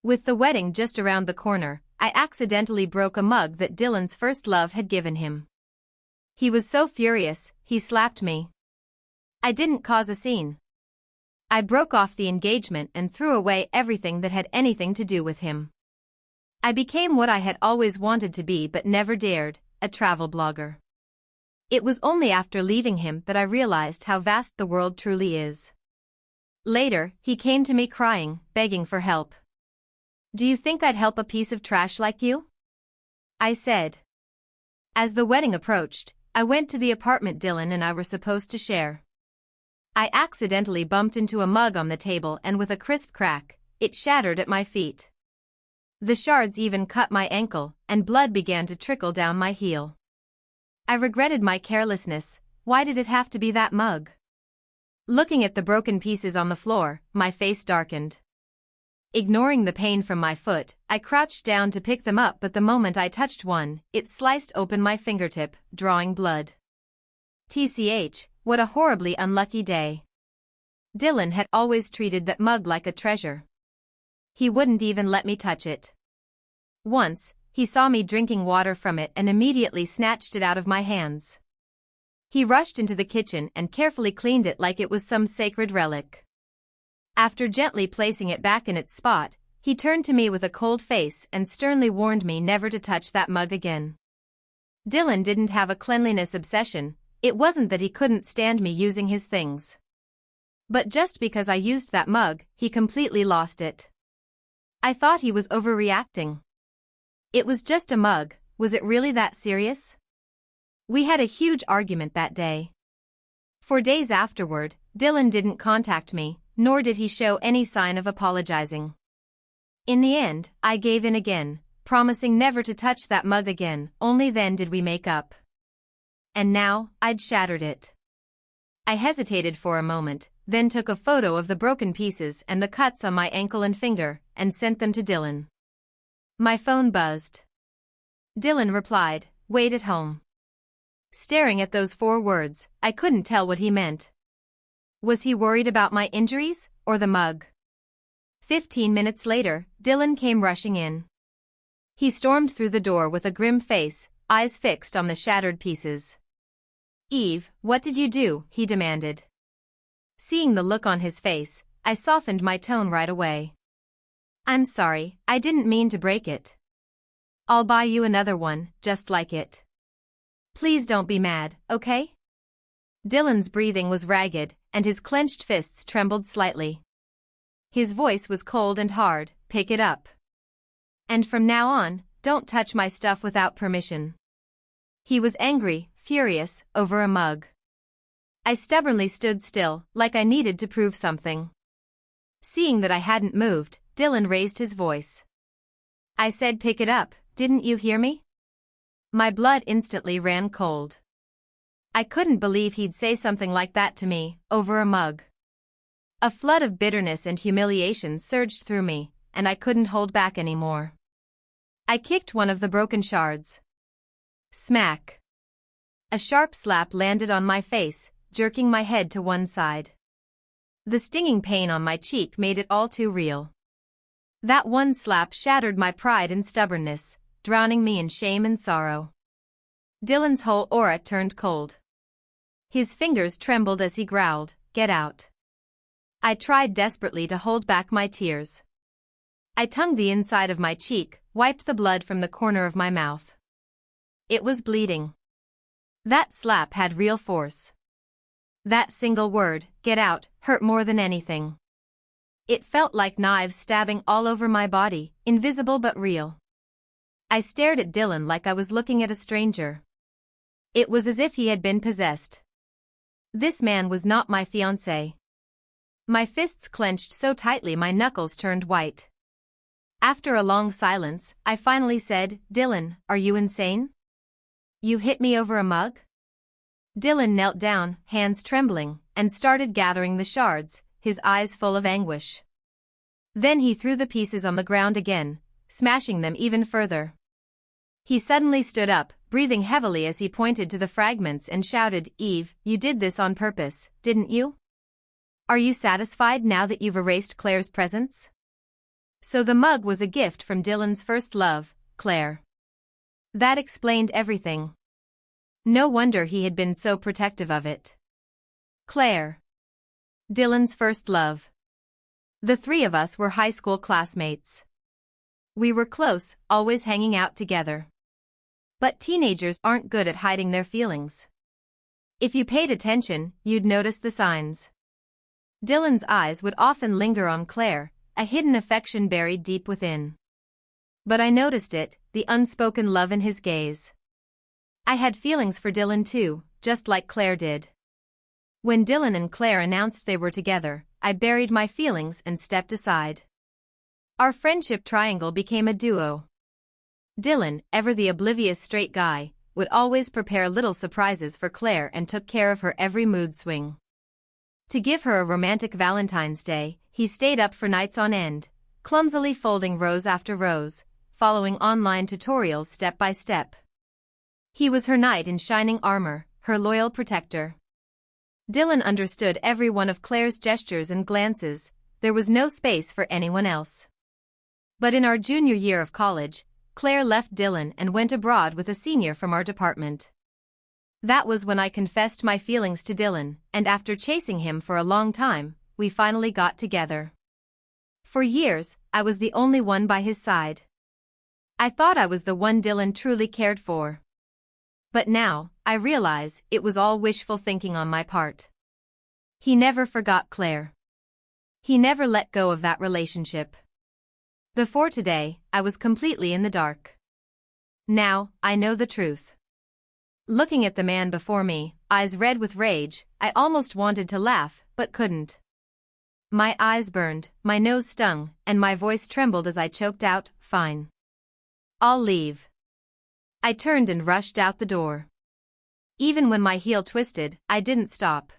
With the wedding just around the corner, I accidentally broke a mug that Dylan's first love had given him. He was so furious, he slapped me. I didn't cause a scene. I broke off the engagement and threw away everything that had anything to do with him. I became what I had always wanted to be but never dared, a travel blogger. It was only after leaving him that I realized how vast the world truly is. Later, he came to me crying, begging for help. "Do you think I'd help a piece of trash like you?" I said. As the wedding approached, I went to the apartment Dylan and I were supposed to share. I accidentally bumped into a mug on the table and with a crisp crack, it shattered at my feet. The shards even cut my ankle, and blood began to trickle down my heel. I regretted my carelessness. Why did it have to be that mug? Looking at the broken pieces on the floor, my face darkened. Ignoring the pain from my foot, I crouched down to pick them up, but the moment I touched one, it sliced open my fingertip, drawing blood. TCH, what a horribly unlucky day. Dylan had always treated that mug like a treasure. He wouldn't even let me touch it. Once, he saw me drinking water from it and immediately snatched it out of my hands. He rushed into the kitchen and carefully cleaned it like it was some sacred relic. After gently placing it back in its spot, he turned to me with a cold face and sternly warned me never to touch that mug again. Dylan didn't have a cleanliness obsession. It wasn't that he couldn't stand me using his things. But just because I used that mug, he completely lost it. I thought he was overreacting. It was just a mug. Was it really that serious? We had a huge argument that day. For days afterward, Dylan didn't contact me, nor did he show any sign of apologizing. In the end, I gave in again, promising never to touch that mug again. Only then did we make up. And now, I'd shattered it. I hesitated for a moment, then took a photo of the broken pieces and the cuts on my ankle and finger, and sent them to Dylan. My phone buzzed. Dylan replied, "Wait at home." Staring at those 4 words, I couldn't tell what he meant. Was he worried about my injuries, or the mug? 15 minutes later, Dylan came rushing in. He stormed through the door with a grim face, eyes fixed on the shattered pieces. "Eve, what did you do?" he demanded. Seeing the look on his face, I softened my tone right away. "I'm sorry, I didn't mean to break it. I'll buy you another one, just like it. Please don't be mad, okay?" Dylan's breathing was ragged, and his clenched fists trembled slightly. His voice was cold and hard. "Pick it up. And from now on, don't touch my stuff without permission." He was angry, furious, over a mug. I stubbornly stood still, like I needed to prove something. Seeing that I hadn't moved, Dylan raised his voice. "I said pick it up, didn't you hear me?" My blood instantly ran cold. I couldn't believe he'd say something like that to me, over a mug. A flood of bitterness and humiliation surged through me, and I couldn't hold back anymore. I kicked one of the broken shards. Smack. A sharp slap landed on my face, jerking my head to one side. The stinging pain on my cheek made it all too real. That one slap shattered my pride and stubbornness, drowning me in shame and sorrow. Dylan's whole aura turned cold. His fingers trembled as he growled, "Get out." I tried desperately to hold back my tears. I tongued the inside of my cheek, wiped the blood from the corner of my mouth. It was bleeding. That slap had real force. That single word, "get out," hurt more than anything. It felt like knives stabbing all over my body, invisible but real. I stared at Dylan like I was looking at a stranger. It was as if he had been possessed. This man was not my fiancé. My fists clenched so tightly my knuckles turned white. After a long silence, I finally said, "Dylan, are you insane? You hit me over a mug?" Dylan knelt down, hands trembling, and started gathering the shards, his eyes full of anguish. Then he threw the pieces on the ground again, smashing them even further. He suddenly stood up, breathing heavily as he pointed to the fragments and shouted, "Eve, you did this on purpose, didn't you? Are you satisfied now that you've erased Claire's presence?" So the mug was a gift from Dylan's first love, Claire. That explained everything. No wonder he had been so protective of it. Claire. Dylan's first love. The three of us were high school classmates. We were close, always hanging out together. But teenagers aren't good at hiding their feelings. If you paid attention, you'd notice the signs. Dylan's eyes would often linger on Claire, a hidden affection buried deep within. But I noticed it, the unspoken love in his gaze. I had feelings for Dylan too, just like Claire did. When Dylan and Claire announced they were together, I buried my feelings and stepped aside. Our friendship triangle became a duo. Dylan, ever the oblivious straight guy, would always prepare little surprises for Claire and took care of her every mood swing. To give her a romantic Valentine's Day, he stayed up for nights on end, clumsily folding rows after rows, following online tutorials step by step. He was her knight in shining armor, her loyal protector. Dylan understood every one of Claire's gestures and glances, there was no space for anyone else. But in our junior year of college, Claire left Dylan and went abroad with a senior from our department. That was when I confessed my feelings to Dylan, and after chasing him for a long time, we finally got together. For years, I was the only one by his side. I thought I was the one Dylan truly cared for. But now, I realize it was all wishful thinking on my part. He never forgot Claire. He never let go of that relationship. Before today, I was completely in the dark. Now, I know the truth. Looking at the man before me, eyes red with rage, I almost wanted to laugh, but couldn't. My eyes burned, my nose stung, and my voice trembled as I choked out, "Fine. I'll leave." I turned and rushed out the door. Even when my heel twisted, I didn't stop.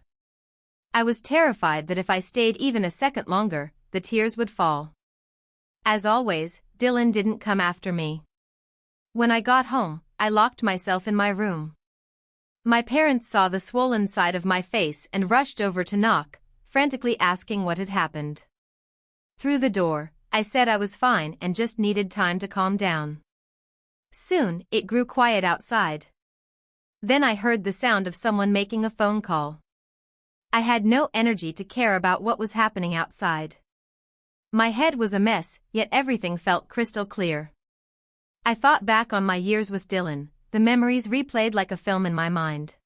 I was terrified that if I stayed even a second longer, the tears would fall. As always, Dylan didn't come after me. When I got home, I locked myself in my room. My parents saw the swollen side of my face and rushed over to knock, frantically asking what had happened. Through the door, I said I was fine and just needed time to calm down. Soon, it grew quiet outside. Then I heard the sound of someone making a phone call. I had no energy to care about what was happening outside. My head was a mess, yet everything felt crystal clear. I thought back on my years with Dylan, the memories replayed like a film in my mind.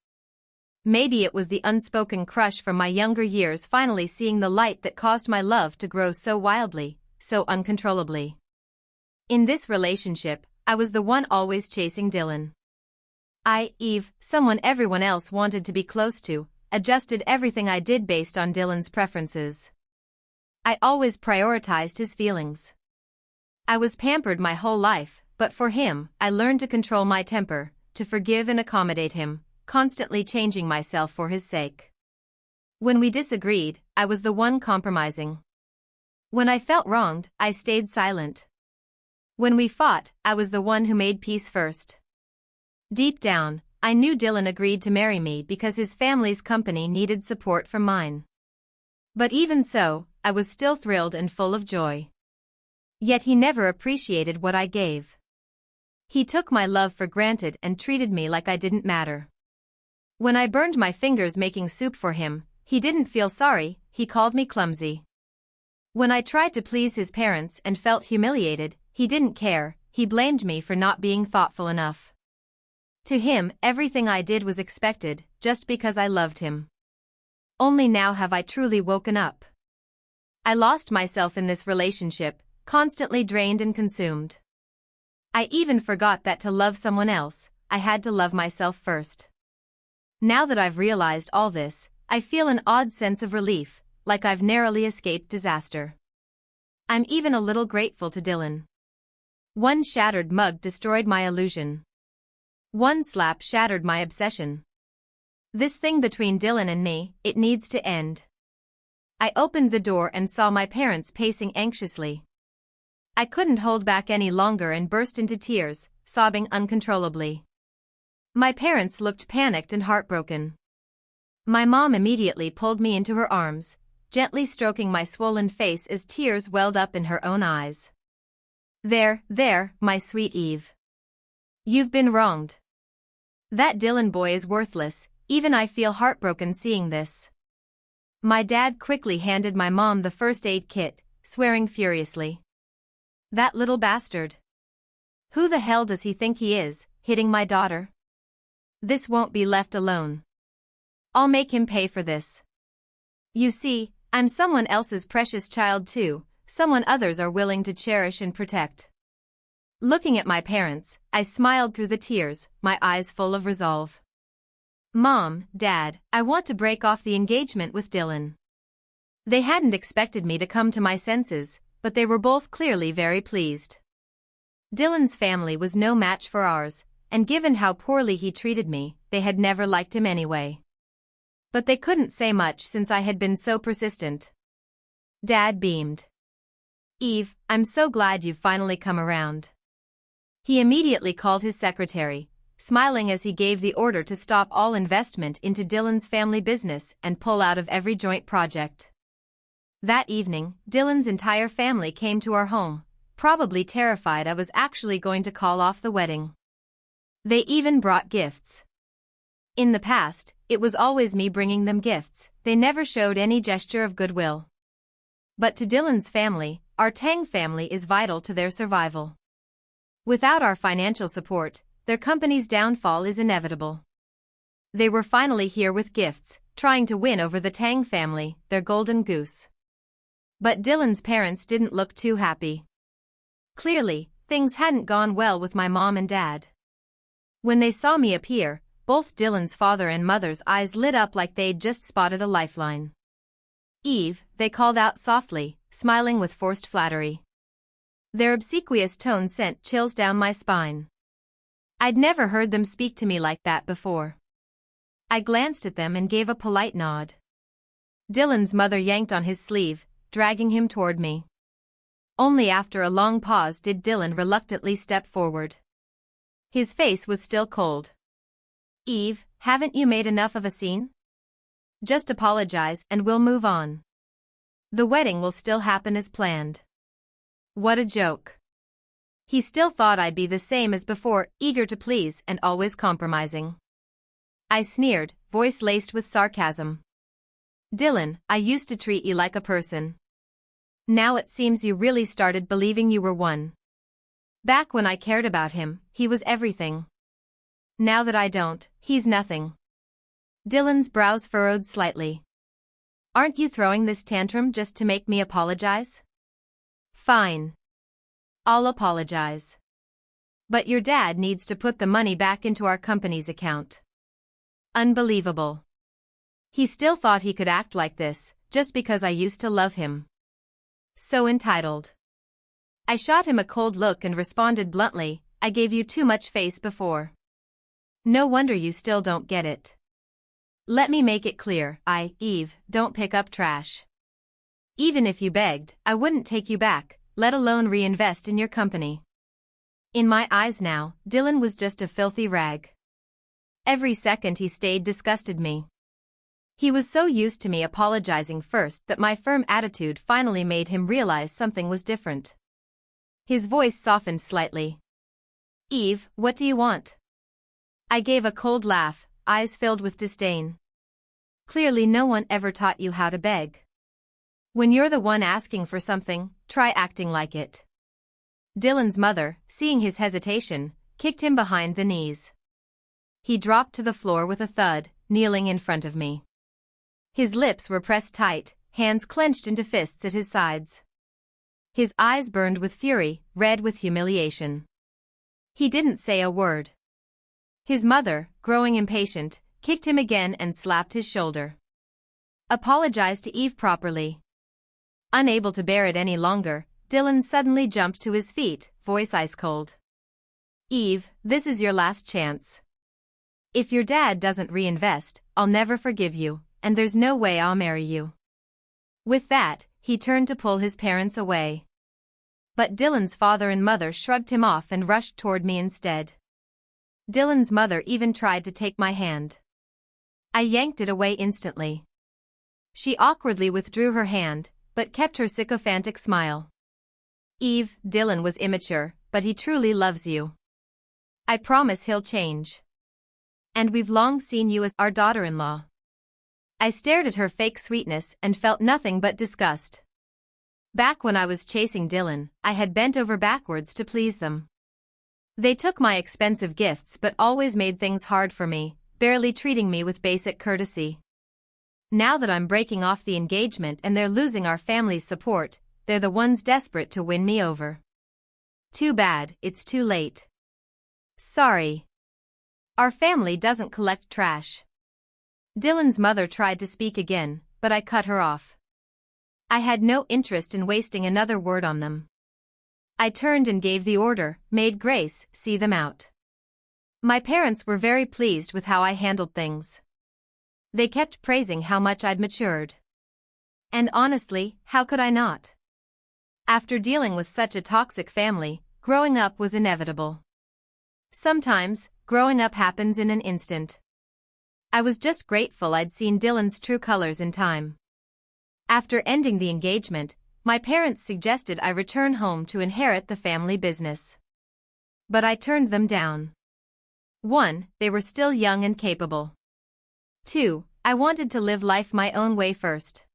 Maybe it was the unspoken crush from my younger years finally seeing the light that caused my love to grow so wildly, so uncontrollably. In this relationship, I was the one always chasing Dylan. Someone everyone else wanted to be close to, adjusted everything I did based on Dylan's preferences. I always prioritized his feelings. I was pampered my whole life, but for him, I learned to control my temper, to forgive and accommodate him, constantly changing myself for his sake. When we disagreed, I was the one compromising. When I felt wronged, I stayed silent. When we fought, I was the one who made peace first. Deep down, I knew Dylan agreed to marry me because his family's company needed support from mine. But even so, I was still thrilled and full of joy. Yet he never appreciated what I gave. He took my love for granted and treated me like I didn't matter. When I burned my fingers making soup for him, he didn't feel sorry, he called me clumsy. When I tried to please his parents and felt humiliated, he didn't care, he blamed me for not being thoughtful enough. To him, everything I did was expected, just because I loved him. Only now have I truly woken up. I lost myself in this relationship, constantly drained and consumed. I even forgot that to love someone else, I had to love myself first. Now that I've realized all this, I feel an odd sense of relief, like I've narrowly escaped disaster. I'm even a little grateful to Dylan. One shattered mug destroyed my illusion. One slap shattered my obsession. This thing between Dylan and me, it needs to end. I opened the door and saw my parents pacing anxiously. I couldn't hold back any longer and burst into tears, sobbing uncontrollably. My parents looked panicked and heartbroken. My mom immediately pulled me into her arms, gently stroking my swollen face as tears welled up in her own eyes. There, my sweet Eve. You've been wronged. That Dylan boy is worthless, even I feel heartbroken seeing this. My dad quickly handed my mom the first aid kit, swearing furiously. That little bastard. Who the hell does he think he is, hitting my daughter? This won't be left alone. I'll make him pay for this. You see, I'm someone else's precious child too, someone others are willing to cherish and protect. Looking at my parents, I smiled through the tears, my eyes full of resolve. Mom, Dad, I want to break off the engagement with Dylan. They hadn't expected me to come to my senses, but they were both clearly very pleased. Dylan's family was no match for ours, and given how poorly he treated me, they had never liked him anyway. But they couldn't say much since I had been so persistent. Dad beamed. Eve, I'm so glad you've finally come around. He immediately called his secretary, smiling as he gave the order to stop all investment into Dylan's family business and pull out of every joint project. That evening, Dylan's entire family came to our home, probably terrified I was actually going to call off the wedding. They even brought gifts. In the past, it was always me bringing them gifts, they never showed any gesture of goodwill. But to Dylan's family, our Tang family is vital to their survival. Without our financial support, their company's downfall is inevitable. They were finally here with gifts, trying to win over the Tang family, their golden goose. But Dylan's parents didn't look too happy. Clearly, things hadn't gone well with my mom and dad. When they saw me appear, both Dylan's father and mother's eyes lit up like they'd just spotted a lifeline. Eve, they called out softly, smiling with forced flattery. Their obsequious tone sent chills down my spine. I'd never heard them speak to me like that before. I glanced at them and gave a polite nod. Dylan's mother yanked on his sleeve, dragging him toward me. Only after a long pause did Dylan reluctantly step forward. His face was still cold. Eve, haven't you made enough of a scene? Just apologize and we'll move on. The wedding will still happen as planned. What a joke. He still thought I'd be the same as before, eager to please and always compromising. I sneered, voice laced with sarcasm. Dylan, I used to treat you like a person. Now it seems you really started believing you were one. Back when I cared about him, he was everything. Now that I don't, he's nothing. Dylan's brows furrowed slightly. Aren't you throwing this tantrum just to make me apologize? Fine. I'll apologize. But your dad needs to put the money back into our company's account. Unbelievable. He still thought he could act like this, just because I used to love him. So entitled. I shot him a cold look and responded bluntly, I gave you too much face before. No wonder you still don't get it. Let me make it clear, Eve, don't pick up trash. Even if you begged, I wouldn't take you back, let alone reinvest in your company. In my eyes now, Dylan was just a filthy rag. Every second he stayed disgusted me. He was so used to me apologizing first that my firm attitude finally made him realize something was different. His voice softened slightly. Eve, what do you want? I gave a cold laugh, eyes filled with disdain. Clearly no one ever taught you how to beg. When you're the one asking for something, try acting like it. Dylan's mother, seeing his hesitation, kicked him behind the knees. He dropped to the floor with a thud, kneeling in front of me. His lips were pressed tight, hands clenched into fists at his sides. His eyes burned with fury, red with humiliation. He didn't say a word. His mother, growing impatient, kicked him again and slapped his shoulder. Apologize to Eve properly. Unable to bear it any longer, Dylan suddenly jumped to his feet, voice ice cold. Eve, this is your last chance. If your dad doesn't reinvest, I'll never forgive you, and there's no way I'll marry you. With that, he turned to pull his parents away. But Dylan's father and mother shrugged him off and rushed toward me instead. Dylan's mother even tried to take my hand. I yanked it away instantly. She awkwardly withdrew her hand, but kept her sycophantic smile. Eve, Dylan was immature, but he truly loves you. I promise he'll change. And we've long seen you as our daughter-in-law. I stared at her fake sweetness and felt nothing but disgust. Back when I was chasing Dylan, I had bent over backwards to please them. They took my expensive gifts but always made things hard for me, barely treating me with basic courtesy. Now that I'm breaking off the engagement and they're losing our family's support, they're the ones desperate to win me over. Too bad, it's too late. Sorry. Our family doesn't collect trash. Dylan's mother tried to speak again, but I cut her off. I had no interest in wasting another word on them. I turned and gave the order, "Maid Grace, see them out." My parents were very pleased with how I handled things. They kept praising how much I'd matured. And honestly, how could I not? After dealing with such a toxic family, growing up was inevitable. Sometimes, growing up happens in an instant. I was just grateful I'd seen Dylan's true colors in time. After ending the engagement, my parents suggested I return home to inherit the family business. But I turned them down. 1, they were still young and capable. 2, I wanted to live life my own way first.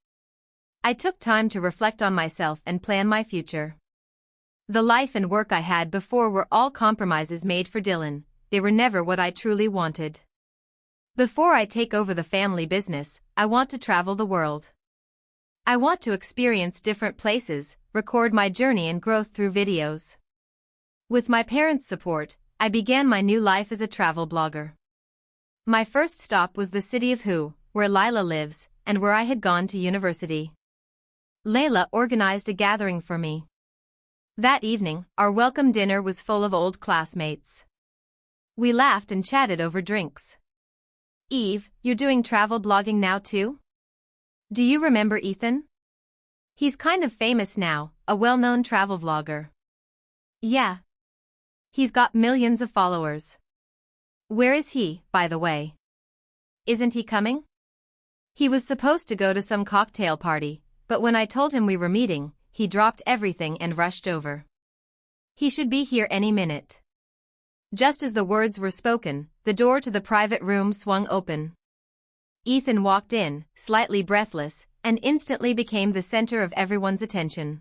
I took time to reflect on myself and plan my future. The life and work I had before were all compromises made for Dylan. They were never what I truly wanted. Before I take over the family business, I want to travel the world. I want to experience different places, record my journey and growth through videos. With my parents' support, I began my new life as a travel blogger. My first stop was the city of Hu, where Lila lives, and where I had gone to university. Layla organized a gathering for me. That evening, our welcome dinner was full of old classmates. We laughed and chatted over drinks. "Eve, you're doing travel blogging now too? Do you remember Ethan? He's kind of famous now, a well-known travel vlogger." "Yeah. He's got millions of followers." "Where is he, by the way? Isn't he coming?" "He was supposed to go to some cocktail party, but when I told him we were meeting, he dropped everything and rushed over. He should be here any minute." Just as the words were spoken, the door to the private room swung open. Ethan walked in, slightly breathless, and instantly became the center of everyone's attention.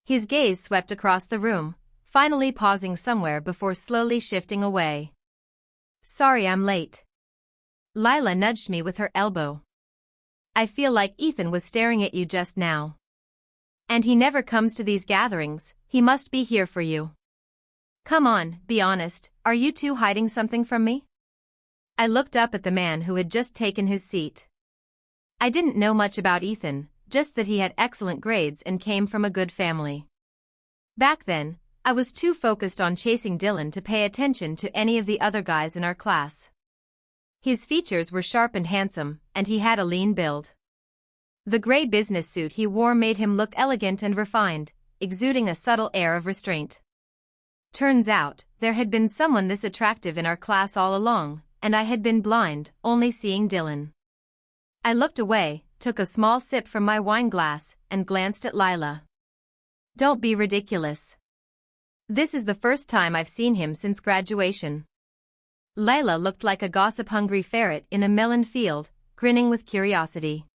His gaze swept across the room, finally pausing somewhere before slowly shifting away. "Sorry I'm late." Lila nudged me with her elbow. "I feel like Ethan was staring at you just now. And he never comes to these gatherings, he must be here for you. Come on, be honest, are you two hiding something from me?" I looked up at the man who had just taken his seat. I didn't know much about Ethan, just that he had excellent grades and came from a good family. Back then, I was too focused on chasing Dylan to pay attention to any of the other guys in our class. His features were sharp and handsome, and he had a lean build. The gray business suit he wore made him look elegant and refined, exuding a subtle air of restraint. Turns out, there had been someone this attractive in our class all along, and I had been blind, only seeing Dylan. I looked away, took a small sip from my wine glass, and glanced at Lila. "Don't be ridiculous. This is the first time I've seen him since graduation." Lila looked like a gossip-hungry ferret in a melon field, grinning with curiosity.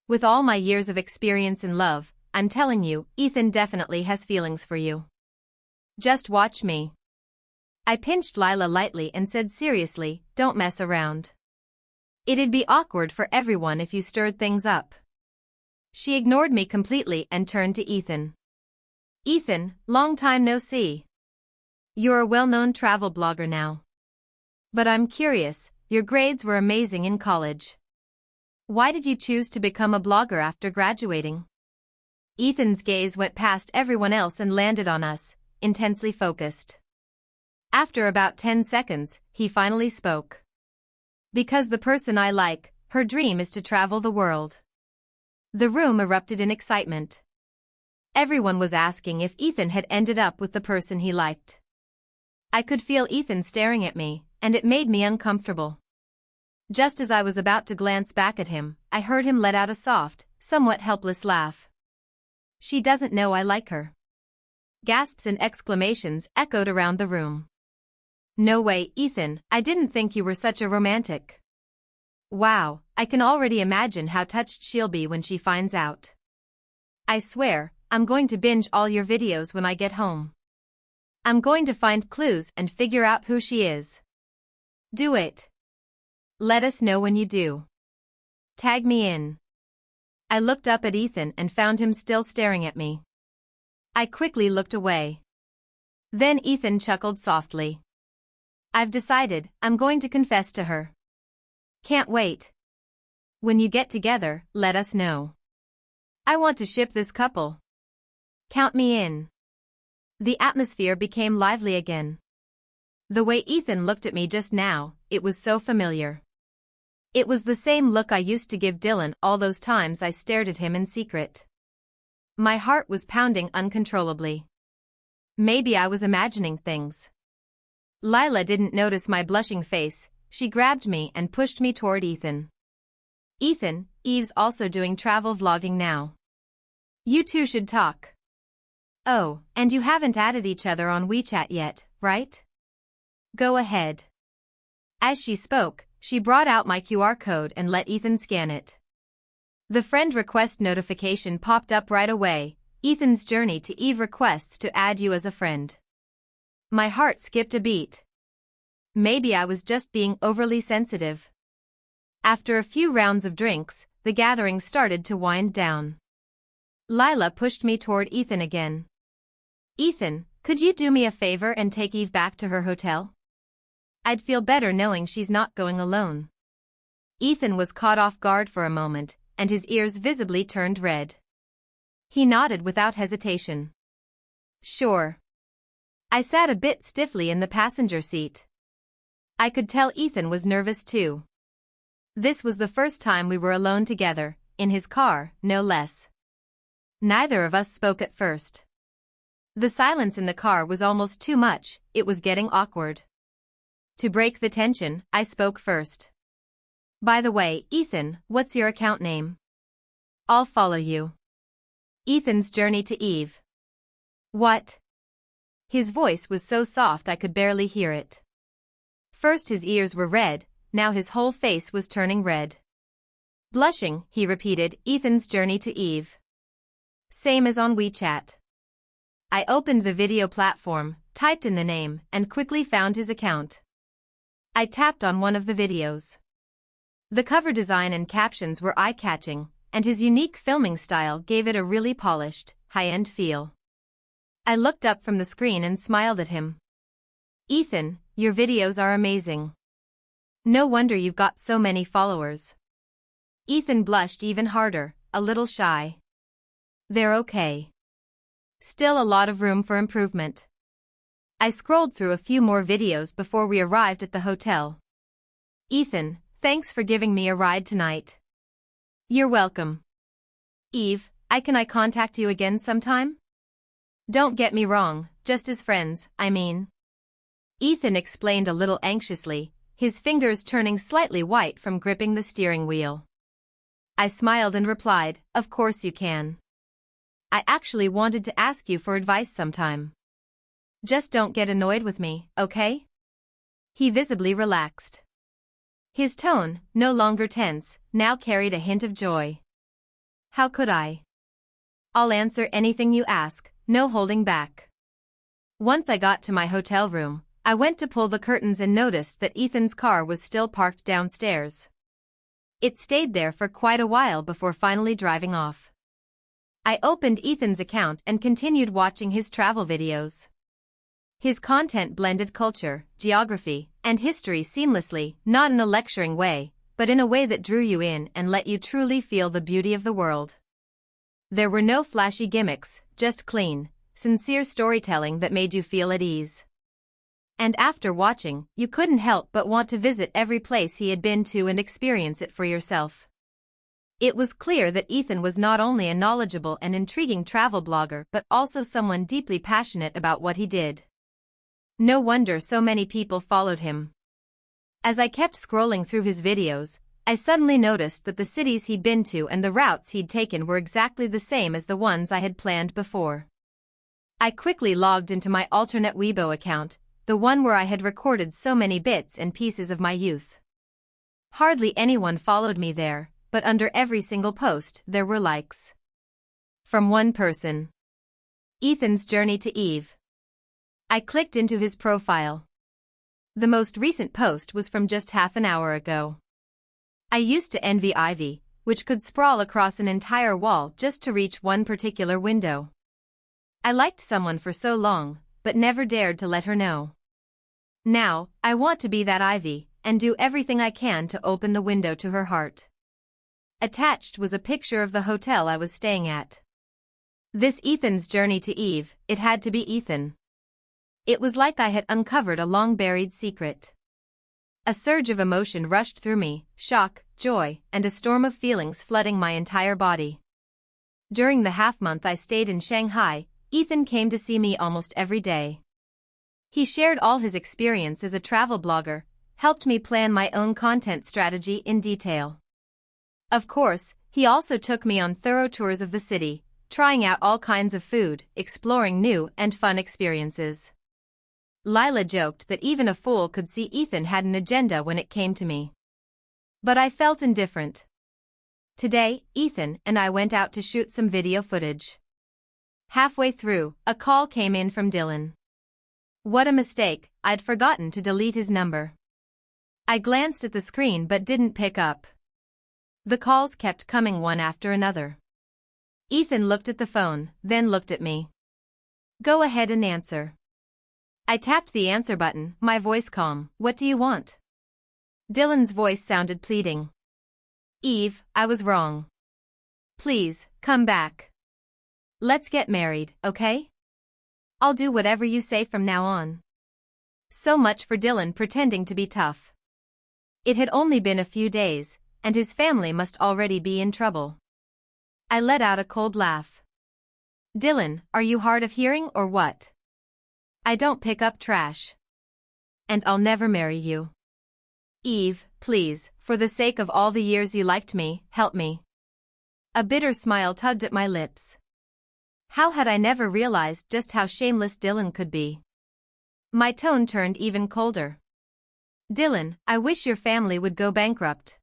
"With all my years of experience in love, I'm telling you, Ethan definitely has feelings for you. Just watch me." I pinched Lila lightly and said seriously, "Don't mess around. It'd be awkward for everyone if you stirred things up." She ignored me completely and turned to Ethan. "Ethan, long time no see. You're a well-known travel blogger now. But I'm curious, your grades were amazing in college. Why did you choose to become a blogger after graduating?" Ethan's gaze went past everyone else and landed on us, intensely focused. After about 10 seconds, he finally spoke. "Because the person I like, her dream is to travel the world." The room erupted in excitement. Everyone was asking if Ethan had ended up with the person he liked. I could feel Ethan staring at me, and it made me uncomfortable. Just as I was about to glance back at him, I heard him let out a soft, somewhat helpless laugh. She doesn't know I like her. Gasps and exclamations echoed around the room. No way, Ethan, I didn't think you were such a romantic. Wow, I can already imagine how touched she'll be when she finds out. I swear, I'm going to binge all your videos when I get home. I'm going to find clues and figure out who she is. Do it. Let us know when you do. Tag me in. I looked up at Ethan and found him still staring at me. I quickly looked away. Then Ethan chuckled softly. I've decided, I'm going to confess to her. Can't wait. When you get together, let us know. I want to ship this couple. Count me in. The atmosphere became lively again. The way Ethan looked at me just now, it was so familiar. It was the same look I used to give Dylan all those times I stared at him in secret. My heart was pounding uncontrollably. Maybe I was imagining things. Lila didn't notice my blushing face. She grabbed me and pushed me toward Ethan. Ethan, Eve's also doing travel vlogging now. You two should talk. Oh, and you haven't added each other on WeChat yet, right? Go ahead. As she spoke, she brought out my QR code and let Ethan scan it. The friend request notification popped up right away. Ethan's journey to Eve requests to add you as a friend. My heart skipped a beat. Maybe I was just being overly sensitive. After a few rounds of drinks, the gathering started to wind down. Lila pushed me toward Ethan again. Ethan, could you do me a favor and take Eve back to her hotel? I'd feel better knowing she's not going alone. Ethan was caught off guard for a moment, and his ears visibly turned red. He nodded without hesitation. Sure. I sat a bit stiffly in the passenger seat. I could tell Ethan was nervous too. This was the first time we were alone together, in his car, no less. Neither of us spoke at first. The silence in the car was almost too much, it was getting awkward. To break the tension, I spoke first. By the way, Ethan, what's your account name? I'll follow you. Ethan's Journey to Eve. What? His voice was so soft I could barely hear it. First his ears were red, now his whole face was turning red. Blushing, he repeated, Ethan's Journey to Eve. Same as on WeChat. I opened the video platform, typed in the name, and quickly found his account. I tapped on one of the videos. The cover design and captions were eye-catching, and his unique filming style gave it a really polished, high-end feel. I looked up from the screen and smiled at him. Ethan, your videos are amazing. No wonder you've got so many followers. Ethan blushed even harder, a little shy. They're okay. Still a lot of room for improvement. I scrolled through a few more videos before we arrived at the hotel. Ethan, thanks for giving me a ride tonight. You're welcome. Eve, can I contact you again sometime? Don't get me wrong, just as friends, I mean. Ethan explained a little anxiously, his fingers turning slightly white from gripping the steering wheel. I smiled and replied, of course you can. I actually wanted to ask you for advice sometime. Just don't get annoyed with me, okay? He visibly relaxed. His tone, no longer tense, now carried a hint of joy. How could I? I'll answer anything you ask, no holding back. Once I got to my hotel room, I went to pull the curtains and noticed that Ethan's car was still parked downstairs. It stayed there for quite a while before finally driving off. I opened Ethan's account and continued watching his travel videos. His content blended culture, geography, and history seamlessly, not in a lecturing way, but in a way that drew you in and let you truly feel the beauty of the world. There were no flashy gimmicks, just clean, sincere storytelling that made you feel at ease. And after watching, you couldn't help but want to visit every place he had been to and experience it for yourself. It was clear that Ethan was not only a knowledgeable and intriguing travel blogger but also someone deeply passionate about what he did. No wonder so many people followed him. As I kept scrolling through his videos, I suddenly noticed that the cities he'd been to and the routes he'd taken were exactly the same as the ones I had planned before. I quickly logged into my alternate Weibo account, the one where I had recorded so many bits and pieces of my youth. Hardly anyone followed me there, but under every single post there were likes. From one person. Ethan's journey to Eve. I clicked into his profile. The most recent post was from just half an hour ago. I used to envy Ivy, which could sprawl across an entire wall just to reach one particular window. I liked someone for so long, but never dared to let her know. Now, I want to be that Ivy, and do everything I can to open the window to her heart. Attached was a picture of the hotel I was staying at. This Ethan's journey to Eve, it had to be Ethan. It was like I had uncovered a long-buried secret. A surge of emotion rushed through me, shock, joy, and a storm of feelings flooding my entire body. During the half-month I stayed in Shanghai, Ethan came to see me almost every day. He shared all his experience as a travel blogger, helped me plan my own content strategy in detail. Of course, he also took me on thorough tours of the city, trying out all kinds of food, exploring new and fun experiences. Lila joked that even a fool could see Ethan had an agenda when it came to me. But I felt indifferent. Today, Ethan and I went out to shoot some video footage. Halfway through, a call came in from Dylan. What a mistake, I'd forgotten to delete his number. I glanced at the screen but didn't pick up. The calls kept coming one after another. Ethan looked at the phone, then looked at me. Go ahead and answer. I tapped the answer button, my voice calm. What do you want? Dylan's voice sounded pleading. Eve, I was wrong. Please, come back. Let's get married, okay? I'll do whatever you say from now on. So much for Dylan pretending to be tough. It had only been a few days, and his family must already be in trouble. I let out a cold laugh. Dylan, are you hard of hearing or what? I don't pick up trash. And I'll never marry you. Eve, please, for the sake of all the years you liked me, help me. A bitter smile tugged at my lips. How had I never realized just how shameless Dylan could be? My tone turned even colder. Dylan, I wish your family would go bankrupt.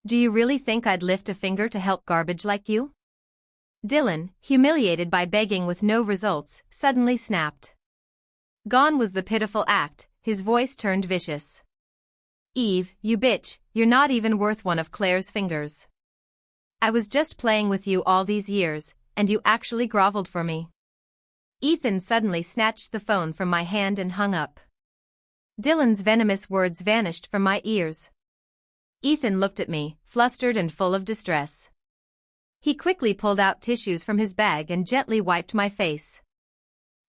Do you really think I'd lift a finger to help garbage like you? Dylan, humiliated by begging with no results, suddenly snapped. Gone was the pitiful act, his voice turned vicious. Eve, you bitch, you're not even worth one of Claire's fingers. I was just playing with you all these years, and you actually groveled for me. Ethan suddenly snatched the phone from my hand and hung up. Dylan's venomous words vanished from my ears. Ethan looked at me, flustered and full of distress. He quickly pulled out tissues from his bag and gently wiped my face.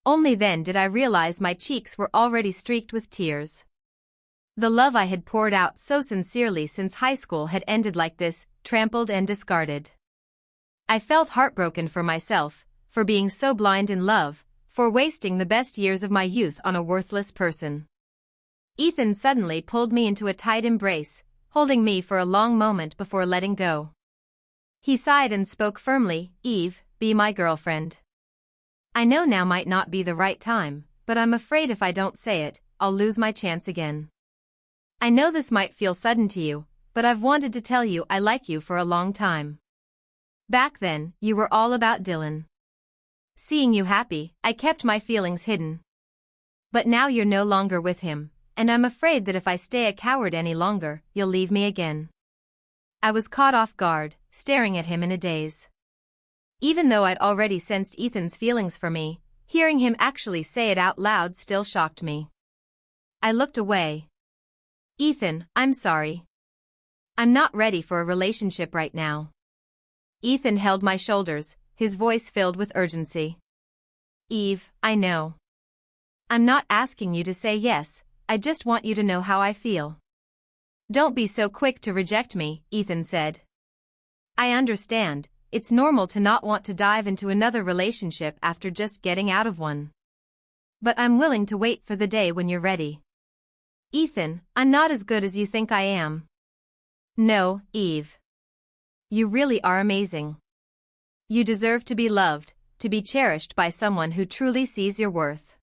Only then did I realize my cheeks were already streaked with tears. The love I had poured out so sincerely since high school had ended like this, trampled and discarded. I felt heartbroken for myself, for being so blind in love, for wasting the best years of my youth on a worthless person. Ethan suddenly pulled me into a tight embrace, holding me for a long moment before letting go. He sighed and spoke firmly, Eve, be my girlfriend. I know now might not be the right time, but I'm afraid if I don't say it, I'll lose my chance again. I know this might feel sudden to you, but I've wanted to tell you I like you for a long time. Back then, you were all about Dylan. Seeing you happy, I kept my feelings hidden. But now you're no longer with him, and I'm afraid that if I stay a coward any longer, you'll leave me again. I was caught off guard, staring at him in a daze. Even though I'd already sensed Ethan's feelings for me, hearing him actually say it out loud still shocked me. I looked away. Ethan, I'm sorry. I'm not ready for a relationship right now. Ethan held my shoulders, his voice filled with urgency. Eve, I know. I'm not asking you to say yes, I just want you to know how I feel. Don't be so quick to reject me, Ethan said. I understand, it's normal to not want to dive into another relationship after just getting out of one. But I'm willing to wait for the day when you're ready. Ethan, I'm not as good as you think I am. No, Eve. You really are amazing. You deserve to be loved, to be cherished by someone who truly sees your worth.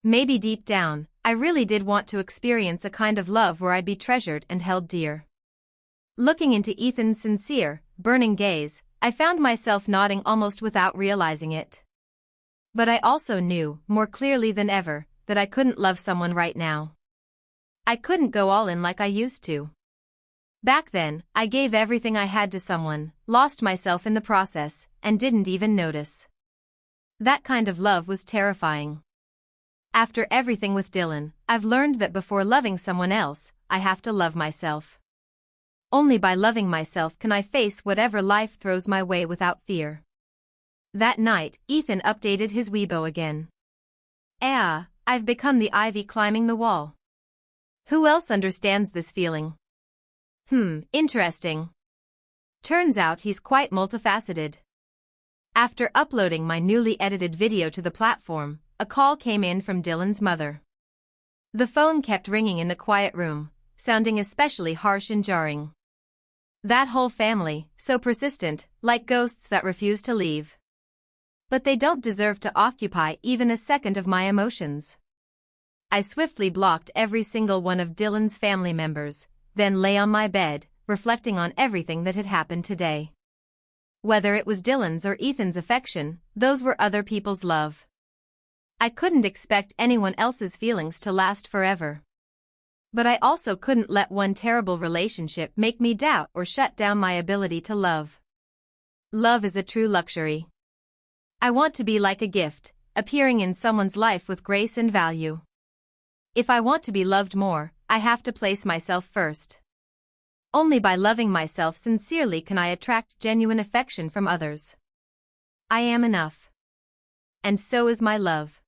Maybe deep down, I really did want to experience a kind of love where I'd be treasured and held dear. Looking into Ethan's sincere, burning gaze, I found myself nodding almost without realizing it. But I also knew, more clearly than ever, that I couldn't love someone right now. I couldn't go all in like I used to. Back then, I gave everything I had to someone, lost myself in the process, and didn't even notice. That kind of love was terrifying. After everything with Dylan, I've learned that before loving someone else, I have to love myself. Only by loving myself can I face whatever life throws my way without fear. That night, Ethan updated his Weibo again. I've become the ivy climbing the wall. Who else understands this feeling? Interesting. Turns out he's quite multifaceted. After uploading my newly edited video to the platform, a call came in from Dylan's mother. The phone kept ringing in the quiet room, sounding especially harsh and jarring. That whole family, so persistent, like ghosts that refuse to leave. But they don't deserve to occupy even a second of my emotions. I swiftly blocked every single one of Dylan's family members, then lay on my bed, reflecting on everything that had happened today. Whether it was Dylan's or Ethan's affection, those were other people's love. I couldn't expect anyone else's feelings to last forever. But I also couldn't let one terrible relationship make me doubt or shut down my ability to love. Love is a true luxury. I want to be like a gift, appearing in someone's life with grace and value. If I want to be loved more, I have to place myself first. Only by loving myself sincerely can I attract genuine affection from others. I am enough. And so is my love.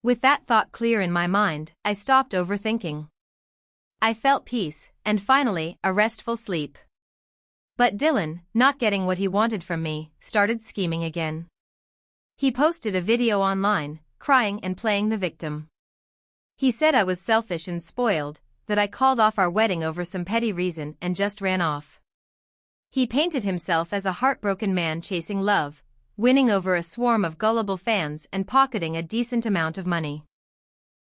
With that thought clear in my mind, I stopped overthinking. I felt peace, and finally, a restful sleep. But Dylan, not getting what he wanted from me, started scheming again. He posted a video online, crying and playing the victim. He said I was selfish and spoiled, that I called off our wedding over some petty reason and just ran off. He painted himself as a heartbroken man chasing love, winning over a swarm of gullible fans and pocketing a decent amount of money.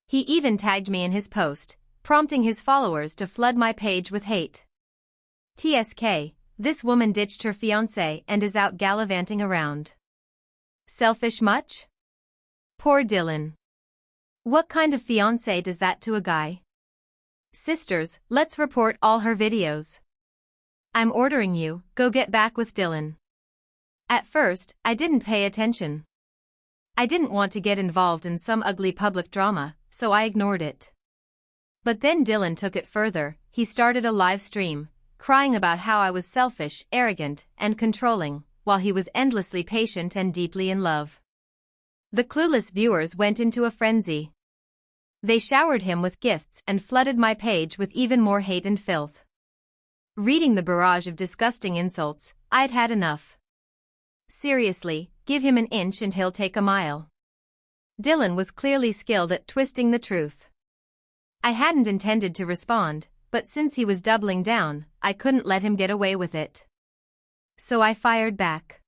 He even tagged me in his post, prompting his followers to flood my page with hate. TSK, this woman ditched her fiancé and is out gallivanting around. Selfish much? Poor Dylan. What kind of fiancé does that to a guy? Sisters, let's report all her videos. I'm ordering you, go get back with Dylan. At first, I didn't pay attention. I didn't want to get involved in some ugly public drama, so I ignored it. But then Dylan took it further. He started a live stream, crying about how I was selfish, arrogant, and controlling, while he was endlessly patient and deeply in love. The clueless viewers went into a frenzy. They showered him with gifts and flooded my page with even more hate and filth. Reading the barrage of disgusting insults, I'd had enough. Seriously, give him an inch and he'll take a mile. Dylan was clearly skilled at twisting the truth. I hadn't intended to respond, but since he was doubling down, I couldn't let him get away with it. So I fired back.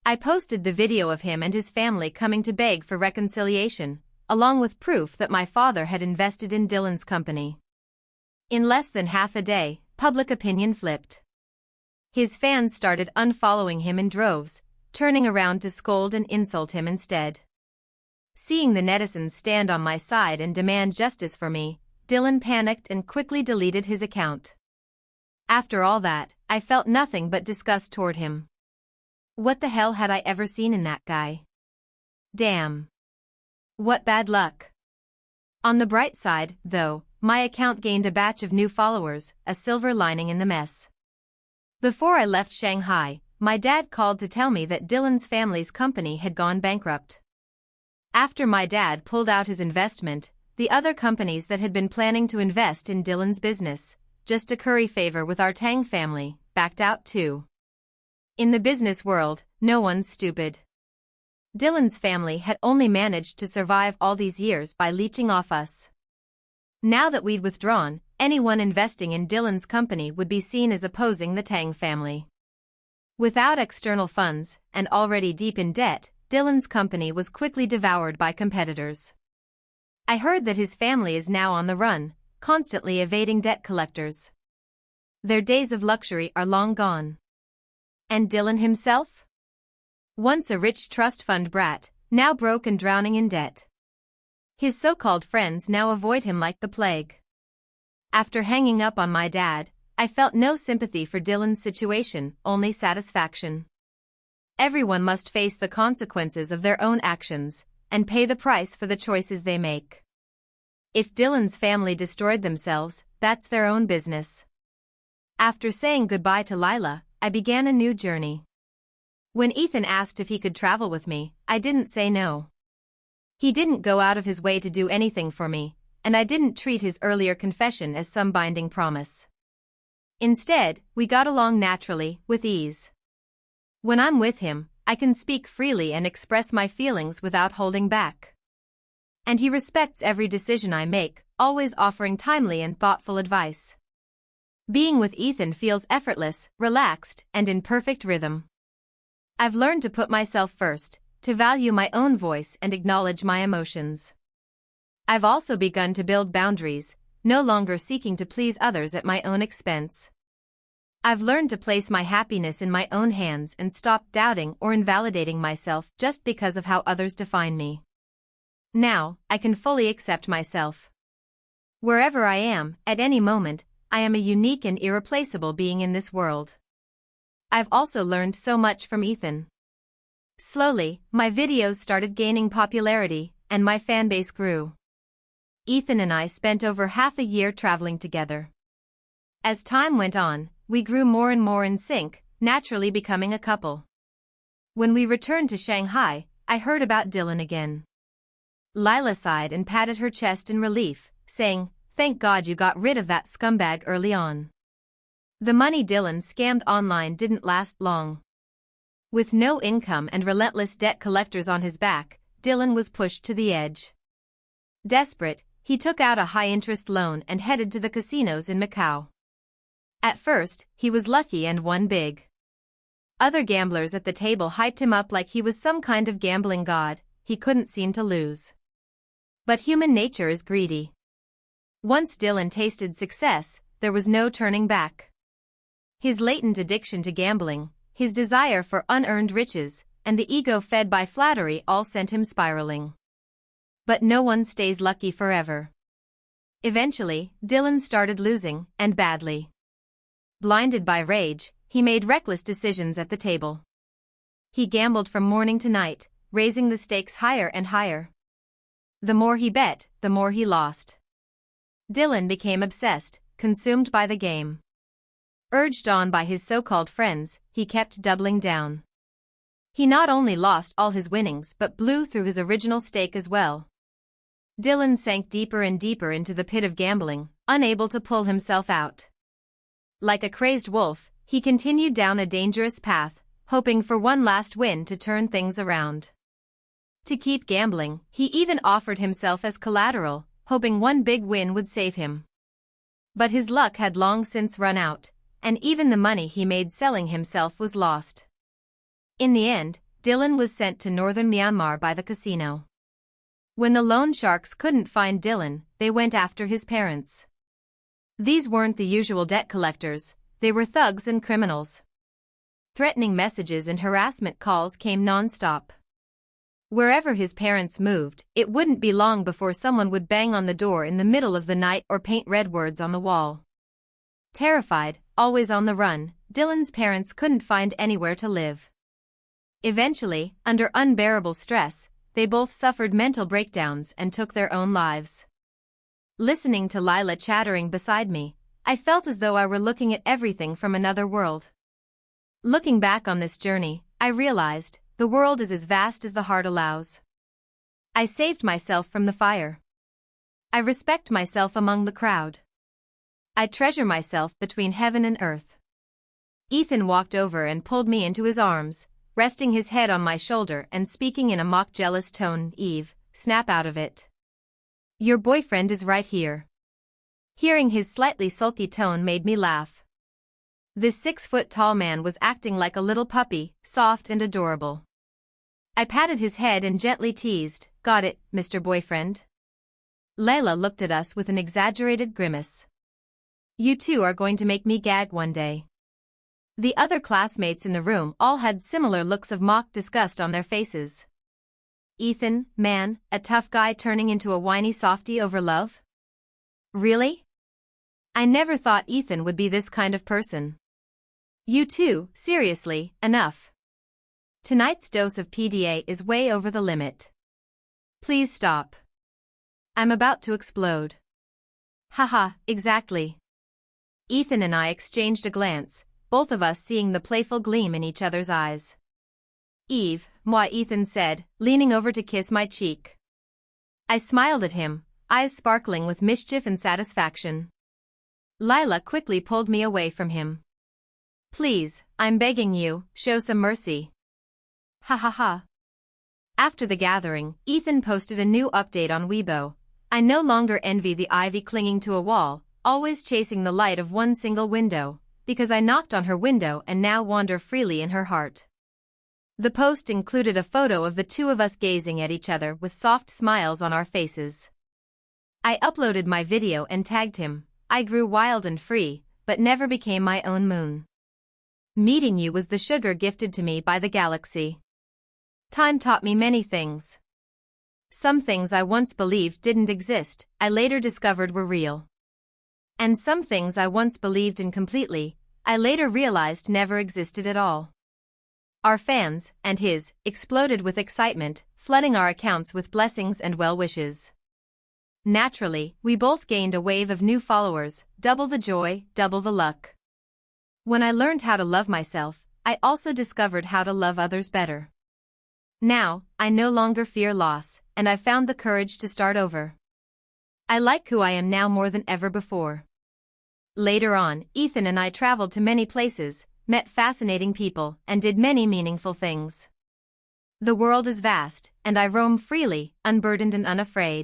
I posted the video of him and his family coming to beg for reconciliation, along with proof that my father had invested in Dylan's company. In less than half a day, public opinion flipped. His fans started unfollowing him in droves, turning around to scold and insult him instead. Seeing the netizens stand on my side and demand justice for me, Dylan panicked and quickly deleted his account. After all that, I felt nothing but disgust toward him. What the hell had I ever seen in that guy? Damn. What bad luck. On the bright side, though, my account gained a batch of new followers, a silver lining in the mess. Before I left Shanghai, my dad called to tell me that Dylan's family's company had gone bankrupt. After my dad pulled out his investment, the other companies that had been planning to invest in Dylan's business, just to curry favor with our Tang family, backed out too. In the business world, no one's stupid. Dylan's family had only managed to survive all these years by leeching off us. Now that we'd withdrawn, anyone investing in Dylan's company would be seen as opposing the Tang family. Without external funds, and already deep in debt, Dylan's company was quickly devoured by competitors. I heard that his family is now on the run, constantly evading debt collectors. Their days of luxury are long gone. And Dylan himself? Once a rich trust fund brat, now broke and drowning in debt. His so-called friends now avoid him like the plague. After hanging up on my dad, I felt no sympathy for Dylan's situation, only satisfaction. Everyone must face the consequences of their own actions, and pay the price for the choices they make. If Dylan's family destroyed themselves, that's their own business. After saying goodbye to Lila, I began a new journey. When Ethan asked if he could travel with me, I didn't say no. He didn't go out of his way to do anything for me, and I didn't treat his earlier confession as some binding promise. Instead, we got along naturally, with ease. When I'm with him, I can speak freely and express my feelings without holding back. And he respects every decision I make, always offering timely and thoughtful advice. Being with Ethan feels effortless, relaxed, and in perfect rhythm. I've learned to put myself first, to value my own voice and acknowledge my emotions. I've also begun to build boundaries, no longer seeking to please others at my own expense. I've learned to place my happiness in my own hands and stop doubting or invalidating myself just because of how others define me. Now, I can fully accept myself. Wherever I am, at any moment, I am a unique and irreplaceable being in this world. I've also learned so much from Ethan. Slowly, my videos started gaining popularity, and my fanbase grew. Ethan and I spent over half a year traveling together. As time went on, we grew more and more in sync, naturally becoming a couple. When we returned to Shanghai, I heard about Dylan again. Lila sighed and patted her chest in relief, saying, "Thank God you got rid of that scumbag early on." The money Dylan scammed online didn't last long. With no income and relentless debt collectors on his back, Dylan was pushed to the edge. Desperate, he took out a high-interest loan and headed to the casinos in Macau. At first, he was lucky and won big. Other gamblers at the table hyped him up like he was some kind of gambling god. He couldn't seem to lose. But human nature is greedy. Once Dylan tasted success, there was no turning back. His latent addiction to gambling, his desire for unearned riches, and the ego fed by flattery all sent him spiraling. But no one stays lucky forever. Eventually, Dylan started losing, and badly. Blinded by rage, he made reckless decisions at the table. He gambled from morning to night, raising the stakes higher and higher. The more he bet, the more he lost. Dylan became obsessed, consumed by the game. Urged on by his so-called friends, he kept doubling down. He not only lost all his winnings but blew through his original stake as well. Dylan sank deeper and deeper into the pit of gambling, unable to pull himself out. Like a crazed wolf, he continued down a dangerous path, hoping for one last win to turn things around. To keep gambling, he even offered himself as collateral, hoping one big win would save him. But his luck had long since run out, and even the money he made selling himself was lost. In the end, Dylan was sent to northern Myanmar by the casino. When the loan sharks couldn't find Dylan, they went after his parents. These weren't the usual debt collectors, they were thugs and criminals. Threatening messages and harassment calls came non-stop. Wherever his parents moved, it wouldn't be long before someone would bang on the door in the middle of the night or paint red words on the wall. Terrified, always on the run, Dylan's parents couldn't find anywhere to live. Eventually, under unbearable stress, they both suffered mental breakdowns and took their own lives. Listening to Lila chattering beside me, I felt as though I were looking at everything from another world. Looking back on this journey, I realized, the world is as vast as the heart allows. I saved myself from the fire. I respect myself among the crowd. I treasure myself between heaven and earth. Ethan walked over and pulled me into his arms, resting his head on my shoulder and speaking in a mock jealous tone. "Eve, snap out of it. Your boyfriend is right here." Hearing his slightly sulky tone made me laugh. This 6-foot-tall man was acting like a little puppy, soft and adorable. I patted his head and gently teased, "Got it, Mr. Boyfriend?" Layla looked at us with an exaggerated grimace. "You two are going to make me gag one day." The other classmates in the room all had similar looks of mock disgust on their faces. Ethan, man, a tough guy turning into a whiny softie over love? Really? I never thought Ethan would be this kind of person. You two, seriously, enough. Tonight's dose of PDA is way over the limit. Please stop. I'm about to explode. Haha, exactly. Ethan and I exchanged a glance, both of us seeing the playful gleam in each other's eyes. "Eve, moi," Ethan said, leaning over to kiss my cheek. I smiled at him, eyes sparkling with mischief and satisfaction. Lila quickly pulled me away from him. "Please, I'm begging you, show some mercy." Ha ha ha. After the gathering, Ethan posted a new update on Weibo. "I no longer envy the ivy clinging to a wall, always chasing the light of one single window, because I knocked on her window and now wander freely in her heart." The post included a photo of the two of us gazing at each other with soft smiles on our faces. I uploaded my video and tagged him. "I grew wild and free, but never became my own moon. Meeting you was the sugar gifted to me by the galaxy. Time taught me many things. Some things I once believed didn't exist, I later discovered were real. And some things I once believed in completely, I later realized never existed at all." Our fans, and his, exploded with excitement, flooding our accounts with blessings and well wishes. Naturally, we both gained a wave of new followers, double the joy, double the luck. When I learned how to love myself, I also discovered how to love others better. Now, I no longer fear loss, and I've found the courage to start over. I like who I am now more than ever before. Later on, Ethan and I traveled to many places, met fascinating people, and did many meaningful things. The world is vast, and I roam freely, unburdened and unafraid.